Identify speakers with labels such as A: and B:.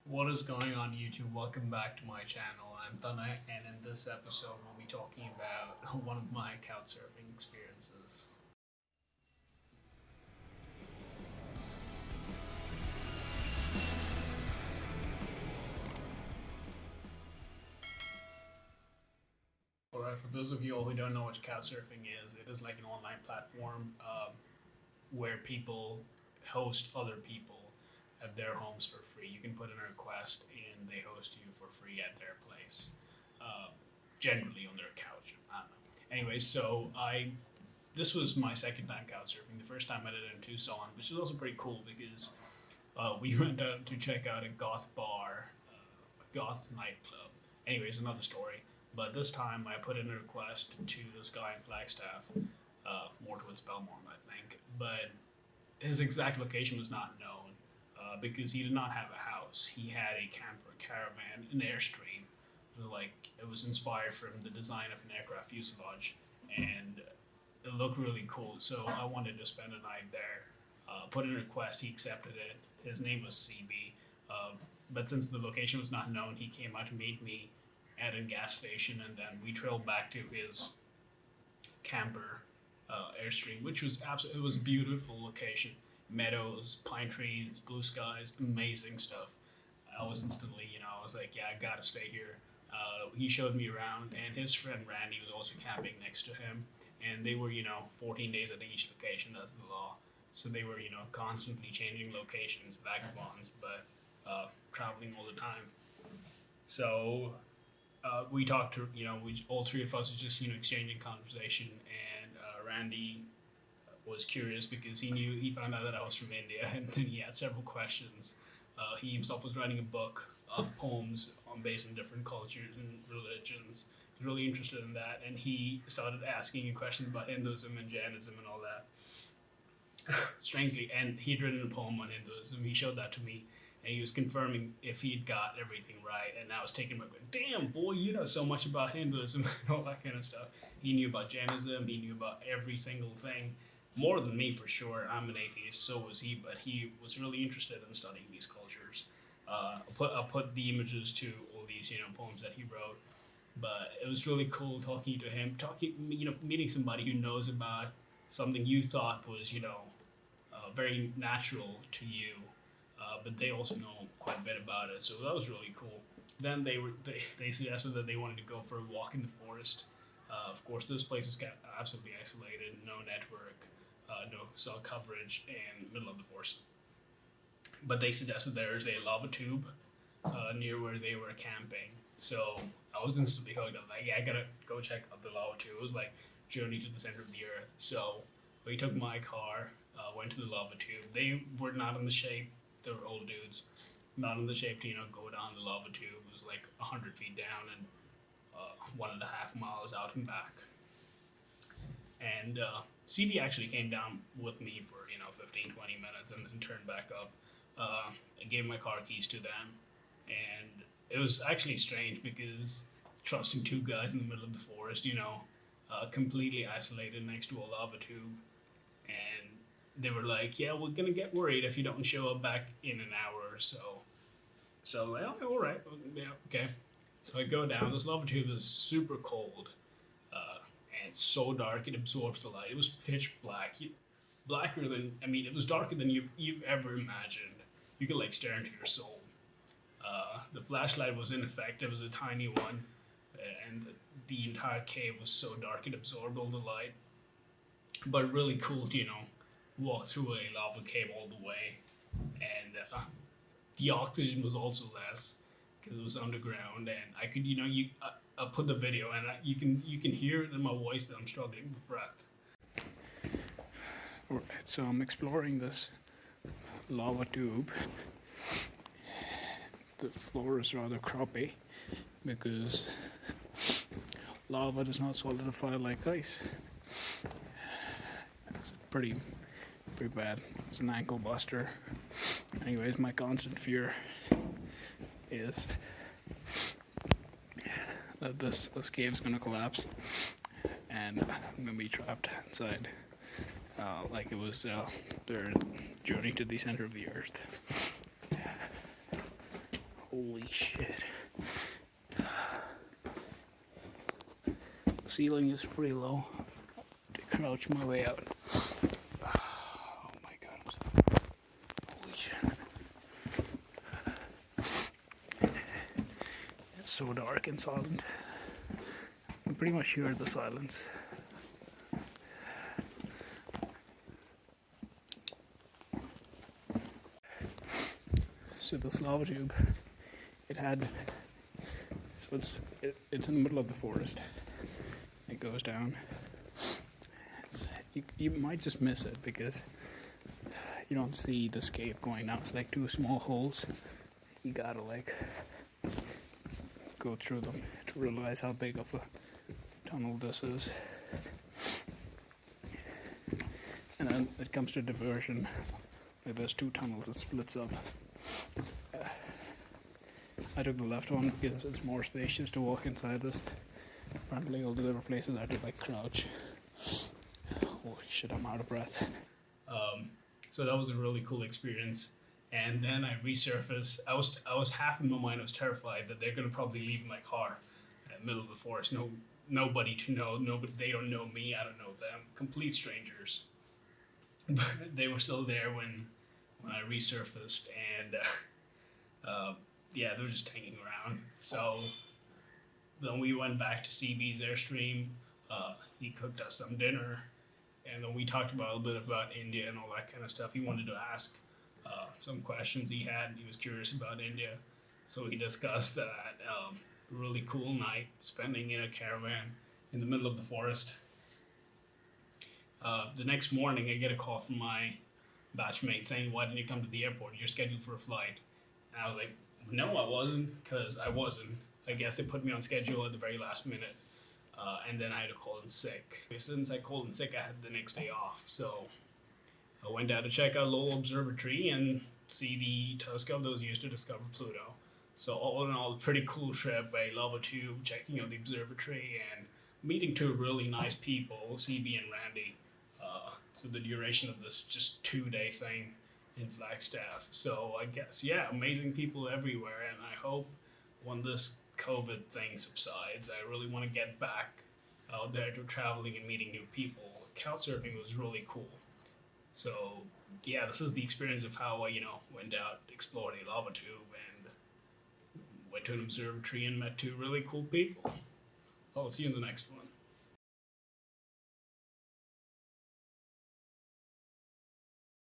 A: What is going on YouTube? Welcome back to my channel. I'm Tanay, and in this episode we'll be talking about one of my couchsurfing experiences. Alright, for those of you all who don't know what couchsurfing is, it is like an online platform where people host other people at their homes for free. You can put in a request and they host you for free at their place, uh, generally on their couch. I don't know. Anyway, this was my second time couch surfing. The first time I did it in Tucson, which is also pretty cool because we went out to check out a goth bar, a goth nightclub. Anyways, another story. But this time I put in a request to this guy in Flagstaff, more towards Belmont, I think. But his exact location was not known because he did not have a house. He had a camper caravan, an Airstream. It was inspired from the design of an aircraft fuselage, and it looked really cool. So I wanted to spend a night there. Put in a request, he accepted it. His name was CB. But since the location was not known, he came out to meet me at a gas station, and then we trailed back to his camper Airstream, which was absolutely, it was a beautiful location. Meadows, pine trees, blue skies, amazing stuff. I was instantly, I was like, yeah, I gotta stay here. He showed me around, and his friend Randy was also camping next to him, and they were, 14 days at each location. That's the law. So they were, constantly changing locations, vagabonds, but traveling all the time. So we talked to, we all three of us were just, exchanging conversation, and Randy was curious because he found out that I was from India, and then he had several questions. He himself was writing a book of poems based on different cultures and religions. He was really interested in that, and he started asking questions about Hinduism and Jainism and all that. Strangely, and he'd written a poem on Hinduism. He showed that to me, and he was confirming if he'd got everything right. And I was taking my damn boy, you know so much about Hinduism and all that kind of stuff. He knew about Jainism. He knew about every single thing, more than me for sure. I'm an atheist, so was he, but he was really interested in studying these cultures. I'll put the images to all these poems that he wrote. But it was really cool talking to him, meeting somebody who knows about something you thought was very natural to you, but they also know quite a bit about it. So that was really cool. Then they suggested that they wanted to go for a walk in the forest. Of course, this place was absolutely isolated, no network, no cell coverage, and middle of the forest. But they suggested there's a lava tube near where they were camping. So I was instantly hooked. I was like, yeah, I gotta go check out the lava tube. It was like journey to the center of the earth. So we took my car, went to the lava tube. They were not in the shape. They were old dudes, not in the shape to go down the lava tube. It was like 100 feet down and 1.5 miles out and back. And CB actually came down with me for 15, 20 minutes and turned back up. I gave my car keys to them, and it was actually strange because trusting two guys in the middle of the forest, completely isolated next to a lava tube, and they were like, "Yeah, we're gonna get worried if you don't show up back in an hour or so." So, well, all right, yeah, okay. So I go down. This lava tube is super cold, and it's so dark it absorbs the light. It was pitch black, blacker than it was darker than you've ever imagined. You could like stare into your soul. The flashlight was in effect. It was a tiny one, and the entire cave was so dark it absorbed all the light. But really cool to walk through a lava cave all the way, and the oxygen was also less because it was underground, and I could I'll put the video, and you can hear it in my voice that I'm struggling with breath. Alright, so I'm exploring this lava tube. The floor is rather croppy because lava does not solidify like ice. It's pretty bad. It's an ankle buster. Anyways, my constant fear is that this cave's gonna collapse and I'm gonna be trapped inside. Like it was their journey to the center of the earth. Holy shit. The ceiling is pretty low to crouch my way out. Oh my god, I'm sorry. Holy shit. It's so dark and silent. I pretty much hear the silence. So this lava tube, it's in the middle of the forest. It goes down. You might just miss it because you don't see the escape going down. It's like 2 small holes. You gotta like go through them to realize how big of a tunnel this is. And then it comes to diversion. Like there's 2 tunnels, it splits up. I took the left one because it's more spacious to walk inside this. Apparently all the other places I had to like crouch. Holy shit, I'm out of breath. So that was a really cool experience. And then I resurfaced. I was half in my mind, I was terrified that they're gonna probably leave my car in the middle of the forest. Nobody to know, they don't know me, I don't know them. Complete strangers. But they were still there when I resurfaced, and yeah, they were just hanging around. So then we went back to CB's Airstream. He cooked us some dinner, and then we talked about a little bit about India and all that kind of stuff. He wanted to ask some questions he had. He was curious about India, so we discussed that. Really cool night spending in a caravan in the middle of the forest. The next morning, I get a call from my batchmate saying, "Why didn't you come to the airport? You're scheduled for a flight." And I was like, "No, I wasn't," because I wasn't. I guess they put me on schedule at the very last minute, and then I had to call in sick. Since I called in sick, I had the next day off, so I went out to check out Lowell Observatory and see the telescope that was used to discover Pluto. So all in all, a pretty cool trip. I love a tube, checking out the observatory, and meeting 2 really nice people, CB and Randy. So the duration of this just 2-day thing in Flagstaff. So I guess, yeah, amazing people everywhere, and I hope when this COVID thing subsides, I really want to get back out there to traveling and meeting new people. Couchsurfing was really cool. So yeah, this is the experience of how I, went out, explored a lava tube, and went to an observatory and met 2 really cool people. I'll see you in the next one.